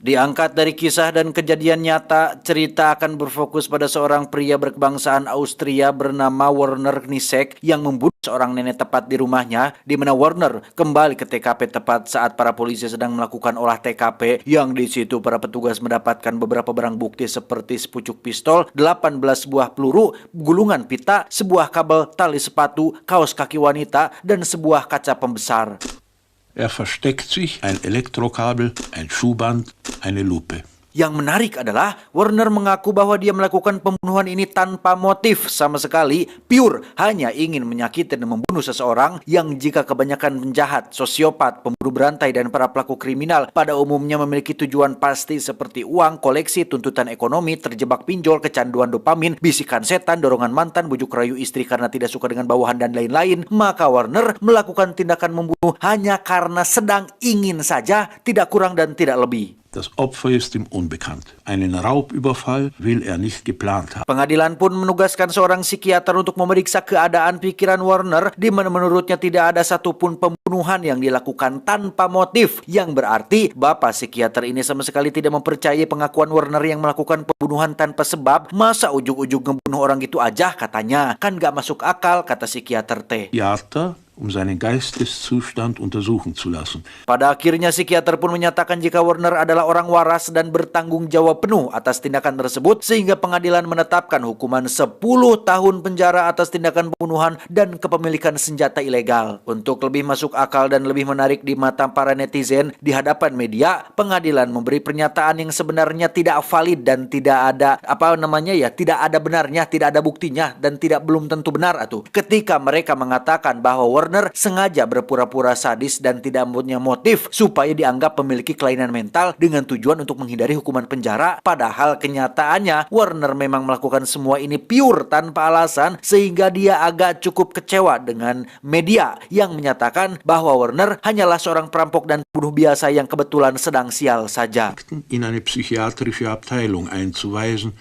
Diangkat dari kisah dan kejadian nyata, cerita akan berfokus pada seorang pria berkebangsaan Austria bernama Werner Kniesek yang membunuh seorang nenek tepat di rumahnya, di mana Werner kembali ke TKP tepat saat para polisi sedang melakukan olah TKP, yang di situ para petugas mendapatkan beberapa barang bukti seperti sepucuk pistol, 18 buah peluru, gulungan pita, sebuah kabel tali sepatu, kaos kaki wanita, dan sebuah kaca pembesar. Versteckt sich ein Elektrokabel, ein Schuhband, eine Lupe. Yang menarik adalah Werner mengaku bahwa dia melakukan pembunuhan ini tanpa motif sama sekali, pure hanya ingin menyakiti dan membunuh seseorang yang jika kebanyakan penjahat, sosiopat, pemburu berantai, dan para pelaku kriminal pada umumnya memiliki tujuan pasti seperti uang, koleksi, tuntutan ekonomi, terjebak pinjol, kecanduan dopamin, bisikan setan, dorongan mantan, bujuk rayu istri karena tidak suka dengan bawahan, dan lain-lain, maka Werner melakukan tindakan membunuh hanya karena sedang ingin saja, tidak kurang dan tidak lebih. Das Opfer ist ihm unbekannt. Einen Raubüberfall will er nicht geplant haben. Pengadilan pun menugaskan seorang psikiater untuk memeriksa keadaan pikiran Werner, di mana menurutnya tidak ada satupun pembunuhan yang dilakukan tanpa motif, yang berarti bapak psikiater ini sama sekali tidak mempercayai pengakuan Werner yang melakukan pembunuhan tanpa sebab. Masa ujug-ujug ngebunuh orang gitu aja katanya, kan gak masuk akal, kata psikiater teh. Seinen Geisteszustand untersuchen zu lassen. Pada akhirnya psikiater pun menyatakan jika Werner adalah orang waras dan bertanggung jawab penuh atas tindakan tersebut, sehingga pengadilan menetapkan hukuman 10 tahun penjara atas tindakan pembunuhan dan kepemilikan senjata ilegal. Untuk lebih masuk akal dan lebih menarik di mata para netizen, di hadapan media, pengadilan memberi pernyataan yang sebenarnya tidak valid dan tidak ada tidak ada benarnya, tidak ada buktinya, dan belum tentu benar atuh. Ketika mereka mengatakan bahwa Werner sengaja berpura-pura sadis dan tidak punya motif supaya dianggap memiliki kelainan mental dengan tujuan untuk menghindari hukuman penjara, padahal kenyataannya Werner memang melakukan semua ini pure tanpa alasan, sehingga dia agak cukup kecewa dengan media yang menyatakan bahwa Werner hanyalah seorang perampok dan pembunuh biasa yang kebetulan sedang sial saja. In eine psychiatrische Abteilung einzuweisen.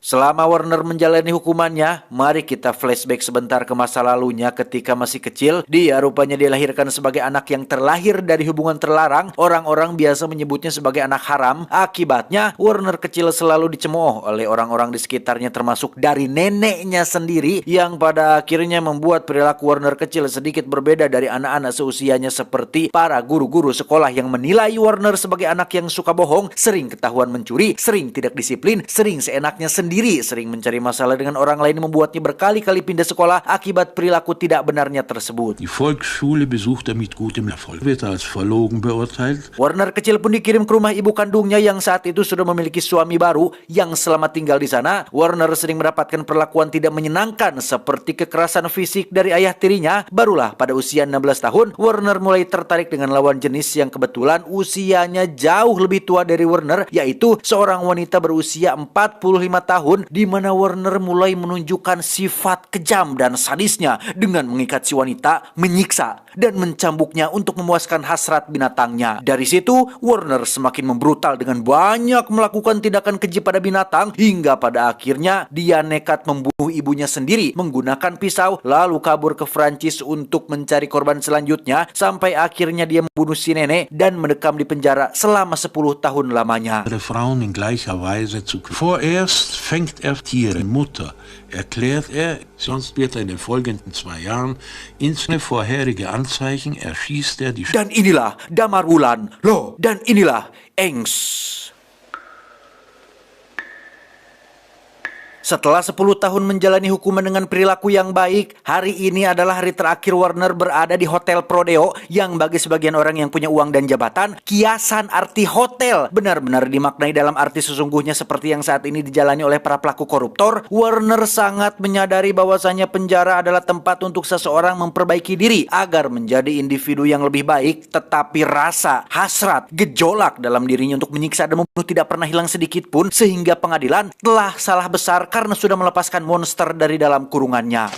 Selama Werner menjalani hukumannya, mari kita flashback sebentar ke masa lalunya ketika masih kecil. Dia rupanya dilahirkan sebagai anak yang terlahir dari hubungan terlarang. Orang-orang biasa menyebutnya sebagai anak haram. Akibatnya, Werner kecil selalu dicemooh oleh orang-orang di sekitarnya, termasuk dari neneknya sendiri, yang pada akhirnya membuat perilaku Werner kecil sedikit berbeda dari anak-anak seusianya, seperti para guru-guru sekolah yang menilai Werner sebagai anak yang suka bohong, sering ketahuan mencuri, sering tidak disiplin, sering seenaknya sendiri, sering mencari masalah dengan orang lain, membuatnya berkali-kali pindah sekolah akibat perilaku tidak benarnya tersebut. Die Volksschule besucht er mit gutem Erfolg. Wird als verlogen beurteilt. Werner kecil pun dikirim ke rumah ibu kandungnya yang saat itu sudah memiliki suami baru yang selama tinggal di sana. Werner sering mendapatkan perlakuan tidak menyenangkan seperti kekerasan fisik dari ayah tirinya. Barulah pada usia 16 tahun, Werner mulai tertarik dengan lawan jenis yang kebetulan usianya jauh lebih tua dari Werner, yaitu seorang wanita berusia 45 tahun, di mana Werner mulai menunjukkan sifat kejam dan sadisnya dengan mengikat si wanita, menyiksa, dan mencambuknya untuk memuaskan hasrat binatangnya. Dari situ, Werner semakin membrutal dengan banyak melakukan tindakan keji pada binatang, hingga pada akhirnya dia nekat membunuh ibunya sendiri menggunakan pisau, lalu kabur ke Prancis untuk mencari korban selanjutnya, sampai akhirnya dia membunuh si nenek dan mendekam di penjara selama 10 tahun lamanya. Frauen in gleicher Weise zu. Vorerst fängt er Tiere, Mutter, erklärt er, sonst wird er in den folgenden 2 Jahren insgesamt vorherige Anzeichen erschießt er die. Dan inilah Damar Wulan, loh, dan inilah Engs. Setelah 10 tahun menjalani hukuman dengan perilaku yang baik, hari ini adalah hari terakhir Werner berada di Hotel Prodeo, yang bagi sebagian orang yang punya uang dan jabatan, kiasan arti hotel benar-benar dimaknai dalam arti sesungguhnya seperti yang saat ini dijalani oleh para pelaku koruptor. Werner sangat menyadari bahwasanya penjara adalah tempat untuk seseorang memperbaiki diri agar menjadi individu yang lebih baik, tetapi rasa, hasrat, gejolak dalam dirinya untuk menyiksa dan membunuh tidak pernah hilang sedikit pun, sehingga pengadilan telah salah besar karena sudah melepaskan monster dari dalam kurungannya.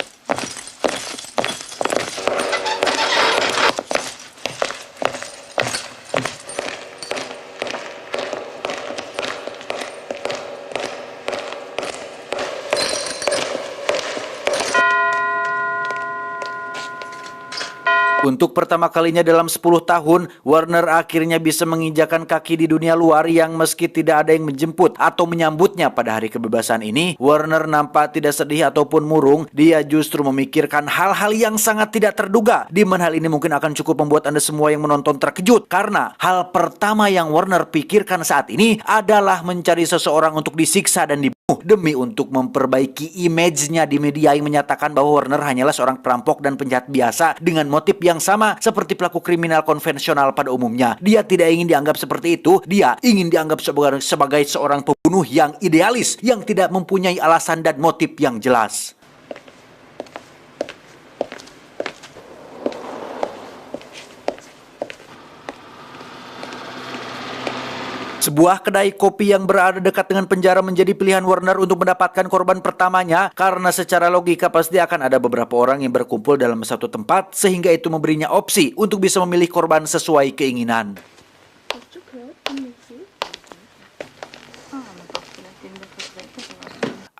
Untuk pertama kalinya dalam 10 tahun, Warner akhirnya bisa menginjakan kaki di dunia luar yang meski tidak ada yang menjemput atau menyambutnya pada hari kebebasan ini, Warner nampak tidak sedih ataupun murung. Dia justru memikirkan hal-hal yang sangat tidak terduga, di mana hal ini mungkin akan cukup membuat Anda semua yang menonton terkejut. Karena hal pertama yang Warner pikirkan saat ini adalah mencari seseorang untuk disiksa dan dibunuh demi untuk memperbaiki image-nya di media yang menyatakan bahwa Warner hanyalah seorang perampok dan penjahat biasa dengan motif yang sama seperti pelaku kriminal konvensional pada umumnya. Dia tidak ingin dianggap seperti itu. Dia ingin dianggap sebagai seorang pembunuh yang idealis, yang tidak mempunyai alasan dan motif yang jelas. Sebuah kedai kopi yang berada dekat dengan penjara menjadi pilihan Warner untuk mendapatkan korban pertamanya, karena secara logika pasti akan ada beberapa orang yang berkumpul dalam satu tempat, sehingga itu memberinya opsi untuk bisa memilih korban sesuai keinginan.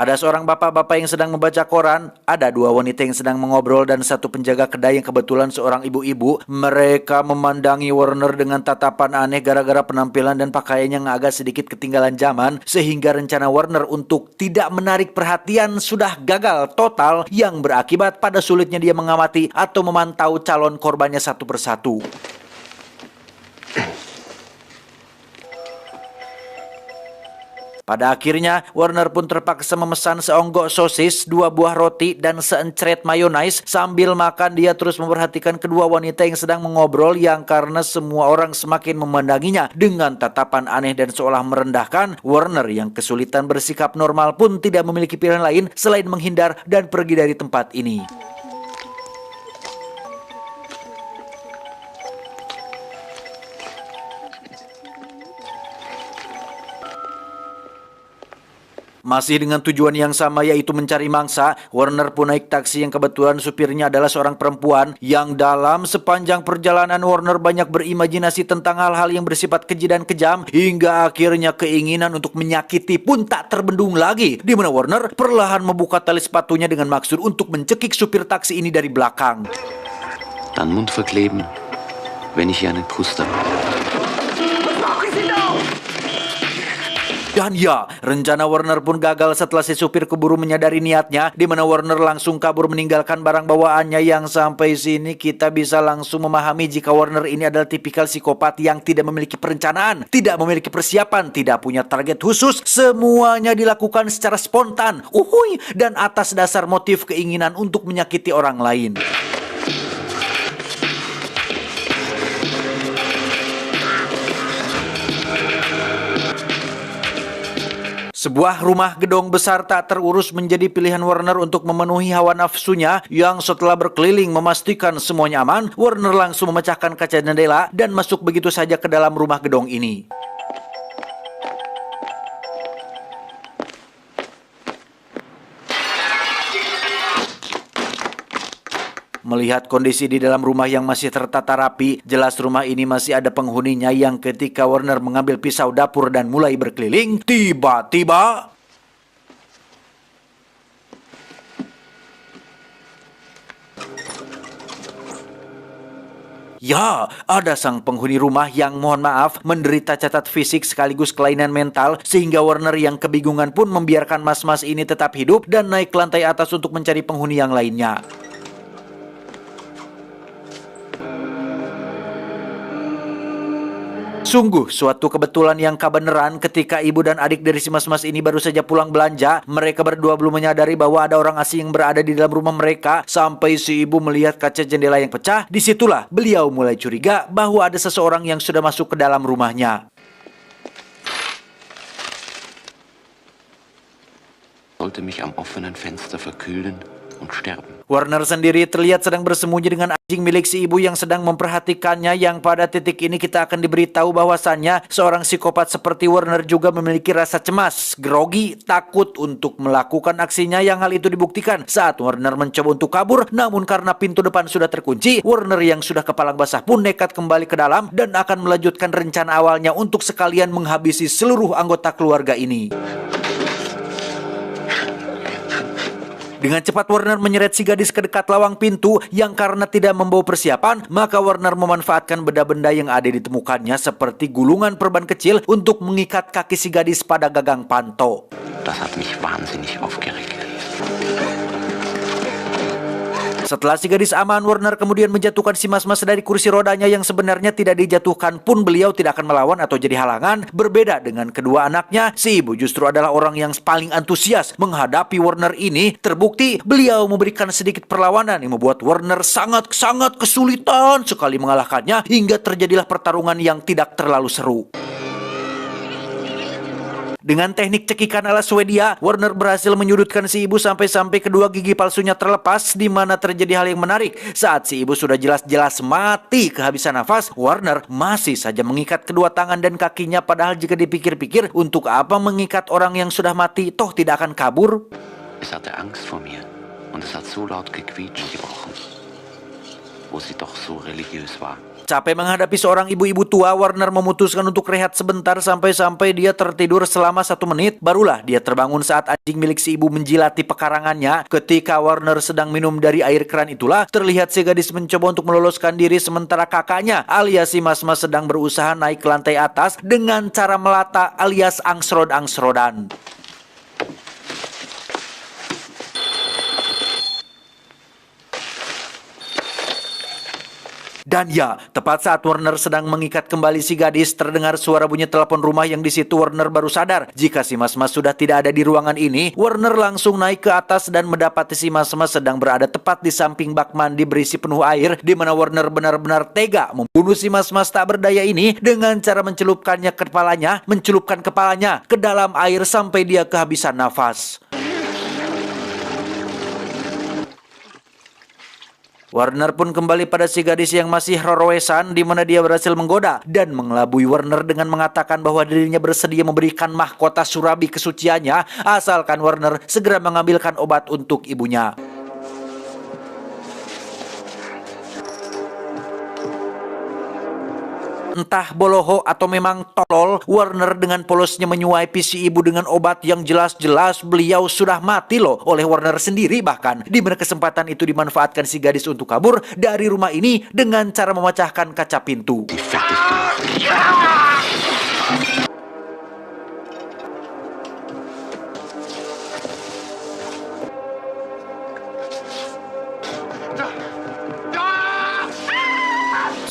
Ada seorang bapak-bapak yang sedang membaca koran, ada dua wanita yang sedang mengobrol, dan satu penjaga kedai yang kebetulan seorang ibu-ibu. Mereka memandangi Warner dengan tatapan aneh gara-gara penampilan dan pakaiannya yang agak sedikit ketinggalan zaman, sehingga rencana Warner untuk tidak menarik perhatian sudah gagal total, yang berakibat pada sulitnya dia mengamati atau memantau calon korbannya satu persatu. Pada akhirnya, Warner pun terpaksa memesan seonggok sosis, 2 buah roti, dan seencret mayonaise. Sambil makan, dia terus memperhatikan kedua wanita yang sedang mengobrol, yang karena semua orang semakin memandanginya dengan tatapan aneh dan seolah merendahkan, Warner yang kesulitan bersikap normal pun tidak memiliki pilihan lain selain menghindar dan pergi dari tempat ini. Masih dengan tujuan yang sama, yaitu mencari mangsa, Warner pun naik taksi yang kebetulan supirnya adalah seorang perempuan, yang dalam sepanjang perjalanan Warner banyak berimajinasi tentang hal-hal yang bersifat keji dan kejam, hingga akhirnya keinginan untuk menyakiti pun tak terbendung lagi, di mana Warner perlahan membuka tali sepatunya dengan maksud untuk mencekik supir taksi ini dari belakang. Dann Mund verkleben, wenn ich einen Kuss habe. Dan ya, rencana Warner pun gagal setelah si supir keburu menyadari niatnya, di mana Warner langsung kabur meninggalkan barang bawaannya. Yang sampai sini kita bisa langsung memahami jika Warner ini adalah tipikal psikopat yang tidak memiliki perencanaan, tidak memiliki persiapan, tidak punya target khusus. Semuanya dilakukan secara spontan, dan atas dasar motif keinginan untuk menyakiti orang lain. Sebuah rumah gedong besar tak terurus menjadi pilihan Warner untuk memenuhi hawa nafsunya, yang setelah berkeliling memastikan semuanya aman, Warner langsung memecahkan kaca jendela dan masuk begitu saja ke dalam rumah gedong ini. Melihat kondisi di dalam rumah yang masih tertata rapi, jelas rumah ini masih ada penghuninya, yang ketika Warner mengambil pisau dapur dan mulai berkeliling, tiba-tiba ya, ada sang penghuni rumah yang mohon maaf menderita cacat fisik sekaligus kelainan mental, sehingga Warner yang kebingungan pun membiarkan mas-mas ini tetap hidup dan naik ke lantai atas untuk mencari penghuni yang lainnya. Sungguh suatu kebetulan yang kebenaran ketika ibu dan adik dari si mas-mas ini baru saja pulang belanja. Mereka berdua belum menyadari bahwa ada orang asing yang berada di dalam rumah mereka. Sampai si ibu melihat kaca jendela yang pecah, disitulah beliau mulai curiga bahwa ada seseorang yang sudah masuk ke dalam rumahnya. Sollte mich am offenen Fenster verkühlen und sterben. Warner sendiri terlihat sedang bersembunyi dengan anjing milik si ibu yang sedang memperhatikannya, yang pada titik ini kita akan diberitahu bahwasannya seorang psikopat seperti Warner juga memiliki rasa cemas, grogi, takut untuk melakukan aksinya, yang hal itu dibuktikan saat Warner mencoba untuk kabur, namun karena pintu depan sudah terkunci, Warner yang sudah kepalang basah pun nekat kembali ke dalam dan akan melanjutkan rencana awalnya untuk sekalian menghabisi seluruh anggota keluarga ini. Dengan cepat Warner menyeret si gadis ke dekat lawang pintu yang karena tidak membawa persiapan, maka Warner memanfaatkan benda-benda yang ada ditemukannya seperti gulungan perban kecil untuk mengikat kaki si gadis pada gagang panto. Das hat mich wahnsinnig aufgeregt. Setelah si gadis aman, Warner kemudian menjatuhkan si Mas-Mas dari kursi rodanya yang sebenarnya tidak dijatuhkan pun beliau tidak akan melawan atau jadi halangan. Berbeda dengan kedua anaknya, si ibu justru adalah orang yang paling antusias menghadapi Warner ini. Terbukti beliau memberikan sedikit perlawanan yang membuat Warner sangat kesulitan sekali mengalahkannya hingga terjadilah pertarungan yang tidak terlalu seru. Dengan teknik cekikan ala Swedia, Warner berhasil menyudutkan si ibu sampai-sampai kedua gigi palsunya terlepas, di mana terjadi hal yang menarik. Saat si ibu sudah jelas-jelas mati kehabisan nafas, Warner masih saja mengikat kedua tangan dan kakinya, padahal jika dipikir-pikir, untuk apa mengikat orang yang sudah mati, toh tidak akan kabur? Es hatte Angst vor mir und es hat so laut gequietscht gebrochen, wo sie doch so religiös war. Capek menghadapi seorang ibu-ibu tua, Warner memutuskan untuk rehat sebentar sampai-sampai dia tertidur selama 1 menit. Barulah dia terbangun saat anjing milik si ibu menjilati pekarangannya. Ketika Warner sedang minum dari air keran itulah, terlihat si gadis mencoba untuk meloloskan diri sementara kakaknya alias si Mas-Mas sedang berusaha naik ke lantai atas dengan cara melata alias angsrod-angsrodan. Dan ya, tepat saat Warner sedang mengikat kembali si gadis, terdengar suara bunyi telepon rumah yang di situ Warner baru sadar jika si Mas-Mas sudah tidak ada di ruangan ini. Warner langsung naik ke atas dan mendapati si Mas-Mas sedang berada tepat di samping bak mandi berisi penuh air, di mana Warner benar-benar tega membunuh si Mas-Mas tak berdaya ini dengan cara mencelupkan kepalanya ke dalam air sampai dia kehabisan nafas. Warner pun kembali pada si gadis yang masih rorowesan, di mana dia berhasil menggoda dan mengelabui Warner dengan mengatakan bahwa dirinya bersedia memberikan mahkota surabi kesuciannya asalkan Warner segera mengambilkan obat untuk ibunya. Entah boloho atau memang tolol, Warner dengan polosnya menyuapi si ibu dengan obat yang jelas-jelas beliau sudah mati loh oleh Warner sendiri bahkan. Di mana kesempatan itu dimanfaatkan si gadis untuk kabur dari rumah ini dengan cara memecahkan kaca pintu.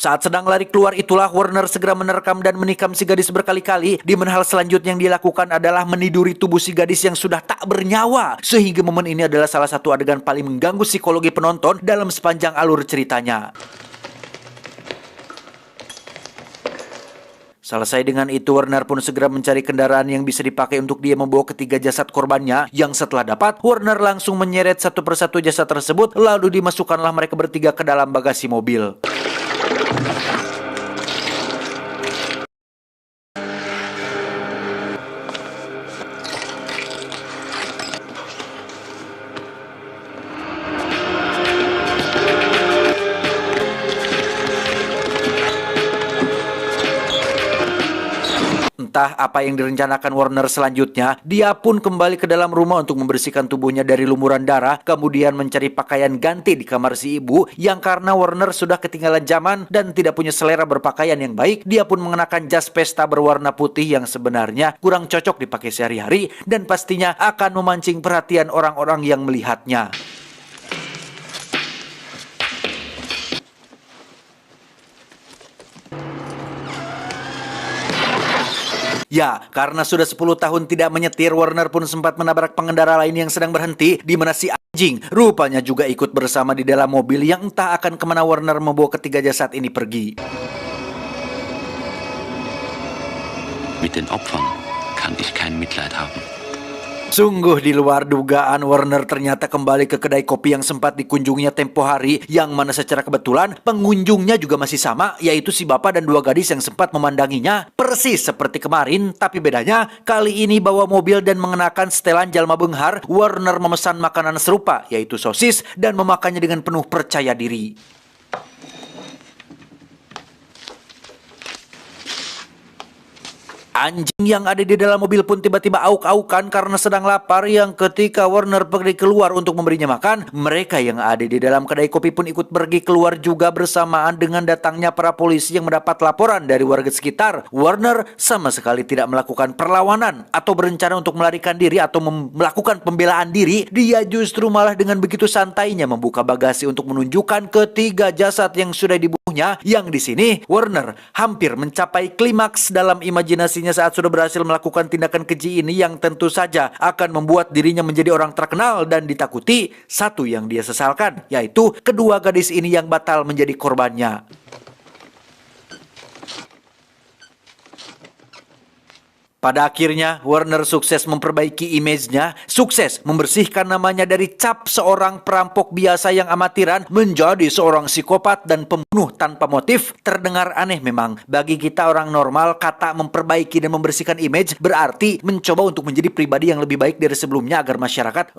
Saat sedang lari keluar itulah Warner segera menerkam dan menikam si gadis berkali-kali, di mana hal selanjutnya yang dilakukan adalah meniduri tubuh si gadis yang sudah tak bernyawa. Sehingga momen ini adalah salah satu adegan paling mengganggu psikologi penonton dalam sepanjang alur ceritanya. Selesai dengan itu, Warner pun segera mencari kendaraan yang bisa dipakai untuk dia membawa ketiga jasad korbannya, yang setelah dapat, Warner langsung menyeret satu persatu jasad tersebut, lalu dimasukkanlah mereka bertiga ke dalam bagasi mobil. Entah apa yang direncanakan Warner selanjutnya, dia pun kembali ke dalam rumah untuk membersihkan tubuhnya dari lumuran darah, kemudian mencari pakaian ganti di kamar si ibu, yang karena Warner sudah ketinggalan zaman dan tidak punya selera berpakaian yang baik, dia pun mengenakan jas pesta berwarna putih yang sebenarnya kurang cocok dipakai sehari-hari dan pastinya akan memancing perhatian orang-orang yang melihatnya. Ya, karena sudah 10 tahun tidak menyetir, Warner pun sempat menabrak pengendara lain yang sedang berhenti, di mana si anjing rupanya juga ikut bersama di dalam mobil yang entah akan kemana Warner membawa ketiga jasad ini pergi. Mit den Opfern kann ich kein Mitleid haben. Sungguh di luar dugaan, Warner ternyata kembali ke kedai kopi yang sempat dikunjunginya tempo hari, yang mana secara kebetulan pengunjungnya juga masih sama, yaitu si bapak dan dua gadis yang sempat memandanginya persis seperti kemarin. Tapi bedanya, kali ini bawa mobil dan mengenakan setelan jalma benghar, Warner memesan makanan serupa, yaitu sosis, dan memakannya dengan penuh percaya diri. Anjing yang ada di dalam mobil pun tiba-tiba auk-aukan karena sedang lapar, yang ketika Warner pergi keluar untuk memberinya makan, mereka yang ada di dalam kedai kopi pun ikut pergi keluar juga bersamaan dengan datangnya para polisi yang mendapat laporan dari warga sekitar. Warner sama sekali tidak melakukan perlawanan atau berencana untuk melarikan diri atau melakukan pembelaan diri. Dia justru malah dengan begitu santainya membuka bagasi untuk menunjukkan ketiga jasad yang sudah dibunuhnya. Yang di sini Warner hampir mencapai klimaks dalam imajinasi saat sudah berhasil melakukan tindakan keji ini yang tentu saja akan membuat dirinya menjadi orang terkenal dan ditakuti. Satu yang dia sesalkan, yaitu kedua gadis ini yang batal menjadi korbannya. Pada akhirnya, Warner sukses memperbaiki image-nya, sukses membersihkan namanya dari cap seorang perampok biasa yang amatiran menjadi seorang psikopat dan pembunuh tanpa motif. Terdengar aneh memang. Bagi kita orang normal, kata memperbaiki dan membersihkan image berarti mencoba untuk menjadi pribadi yang lebih baik dari sebelumnya agar masyarakat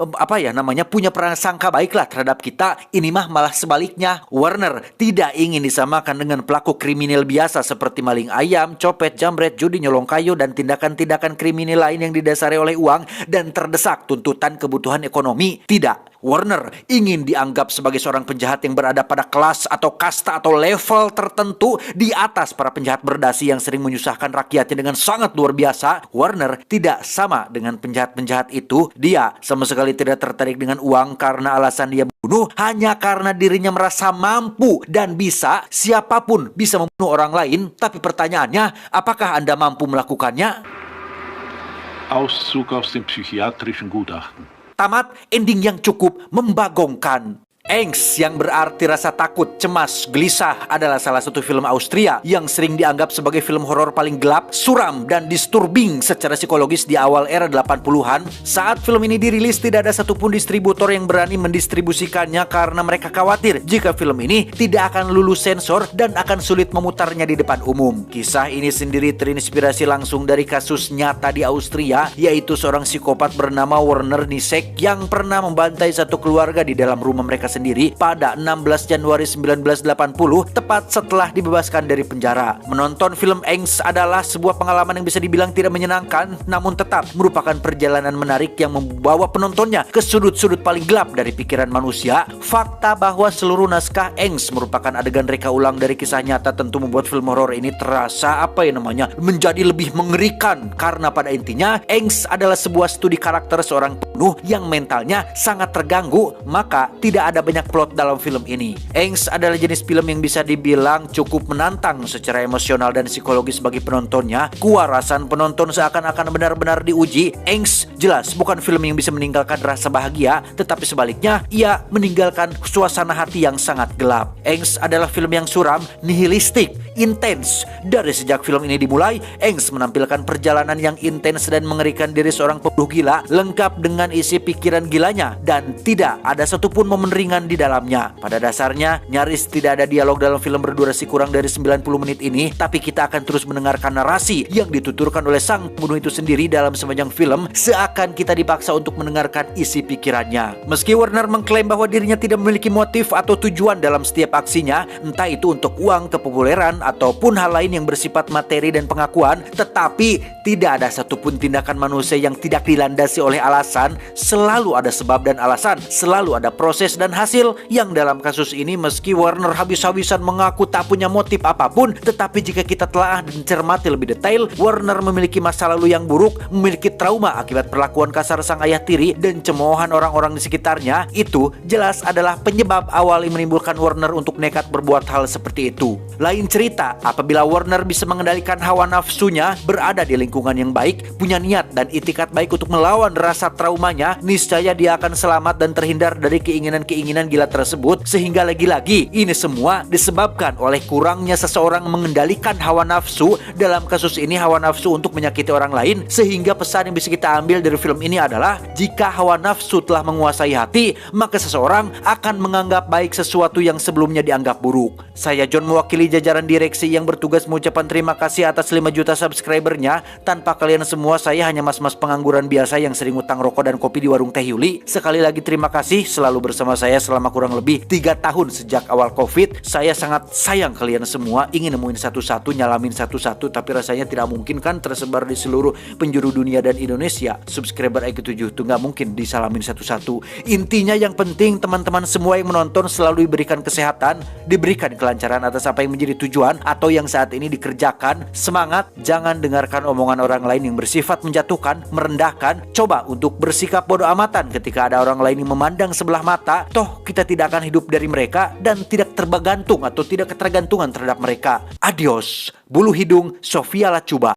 punya prasangka baiklah terhadap kita. Ini mah malah sebaliknya. Warner tidak ingin disamakan dengan pelaku kriminal biasa seperti maling ayam, copet, jambret, judi, nyolong kayu, dan tindakan kriminal lain yang didasari oleh uang dan terdesak tuntutan kebutuhan ekonomi. Tidak. Warner ingin dianggap sebagai seorang penjahat yang berada pada kelas atau kasta atau level tertentu di atas para penjahat berdasi yang sering menyusahkan rakyatnya dengan sangat luar biasa. Warner tidak sama dengan penjahat-penjahat itu. Dia sama sekali tidak tertarik dengan uang karena alasan dia membunuh hanya karena dirinya merasa mampu dan bisa. Siapapun bisa membunuh orang lain, tapi pertanyaannya, apakah Anda mampu melakukannya? Auszug aus dem psychiatrischen Gutachten. Tamat ending yang cukup membagongkan. Angst yang berarti rasa takut, cemas, gelisah adalah salah satu film Austria yang sering dianggap sebagai film horor paling gelap, suram, dan disturbing secara psikologis di awal era 80-an. Saat film ini dirilis, tidak ada satupun distributor yang berani mendistribusikannya karena mereka khawatir jika film ini tidak akan lulus sensor dan akan sulit memutarnya di depan umum. Kisah ini sendiri terinspirasi langsung dari kasus nyata di Austria, yaitu seorang psikopat bernama Werner Nisek yang pernah membantai satu keluarga di dalam rumah mereka sendiri pada 16 Januari 1980, tepat setelah dibebaskan dari penjara. Menonton film Angst adalah sebuah pengalaman yang bisa dibilang tidak menyenangkan, namun tetap merupakan perjalanan menarik yang membawa penontonnya ke sudut-sudut paling gelap dari pikiran manusia. Fakta bahwa seluruh naskah Angst merupakan adegan reka ulang dari kisah nyata tentu membuat film horor ini terasa menjadi lebih mengerikan, karena pada intinya Angst adalah sebuah studi karakter seorang pembunuh yang mentalnya sangat terganggu, maka tidak ada banyak plot dalam film ini. Angst adalah jenis film yang bisa dibilang cukup menantang secara emosional dan psikologis bagi penontonnya. Kewarasan penonton seakan-akan benar-benar diuji. Angst jelas bukan film yang bisa meninggalkan rasa bahagia, tetapi sebaliknya ia meninggalkan suasana hati yang sangat gelap. Angst adalah film yang suram, nihilistik, intens. Dari sejak film ini dimulai, Angst menampilkan perjalanan yang intens dan mengerikan diri seorang pembunuh gila, lengkap dengan isi pikiran gilanya, dan tidak ada satupun momen ringan di dalamnya. Pada dasarnya, nyaris tidak ada dialog dalam film berdurasi kurang dari 90 menit ini, tapi kita akan terus mendengarkan narasi yang dituturkan oleh sang pembunuh itu sendiri dalam sepanjang film, seakan kita dipaksa untuk mendengarkan isi pikirannya. Meski Warner mengklaim bahwa dirinya tidak memiliki motif atau tujuan dalam setiap aksinya, entah itu untuk uang, kepopuleran, ataupun hal lain yang bersifat materi dan pengakuan, tetapi tidak ada satupun tindakan manusia yang tidak dilandasi oleh alasan. Selalu ada sebab dan alasan, selalu ada proses dan hasil. Yang dalam kasus ini, meski Warner habis-habisan mengaku tak punya motif apapun, tetapi jika kita telah dan cermati lebih detail, Warner memiliki masa lalu yang buruk, memiliki trauma akibat perlakuan kasar sang ayah tiri dan cemoohan orang-orang di sekitarnya. Itu jelas adalah penyebab awal yang menimbulkan Warner untuk nekat berbuat hal seperti itu. Lain cerita apabila Warner bisa mengendalikan hawa nafsunya, berada di lingkungan yang baik, punya niat dan itikat baik untuk melawan rasa traumanya, niscaya dia akan selamat dan terhindar dari keinginan-keinginan gila tersebut. Sehingga lagi-lagi ini semua disebabkan oleh kurangnya seseorang mengendalikan hawa nafsu. Dalam kasus ini hawa nafsu untuk menyakiti orang lain. Sehingga pesan yang bisa kita ambil dari film ini adalah, jika hawa nafsu telah menguasai hati, maka seseorang akan menganggap baik sesuatu yang sebelumnya dianggap buruk. Saya John mewakili jajaran direksi direksi yang bertugas mengucapkan terima kasih atas 5 juta subscribernya. Tanpa kalian semua, saya hanya mas-mas pengangguran biasa yang sering utang rokok dan kopi di warung Teh Yuli. Sekali lagi terima kasih selalu bersama saya selama kurang lebih 3 tahun sejak awal COVID. Saya sangat sayang kalian semua, ingin nemuin satu-satu, nyalamin satu-satu, tapi rasanya tidak mungkin kan tersebar di seluruh penjuru dunia dan Indonesia. Subscriber IQ7 itu nggak mungkin disalamin satu-satu. Intinya yang penting teman-teman semua yang menonton selalu diberikan kesehatan, diberikan kelancaran atas apa yang menjadi tujuan atau yang saat ini dikerjakan. Semangat, jangan dengarkan omongan orang lain yang bersifat menjatuhkan, merendahkan. Coba untuk bersikap bodoh amatan ketika ada orang lain yang memandang sebelah mata. Toh kita tidak akan hidup dari mereka dan tidak tergantung atau tidak ketergantungan terhadap mereka. Adios, bulu hidung Sofia Lacuba.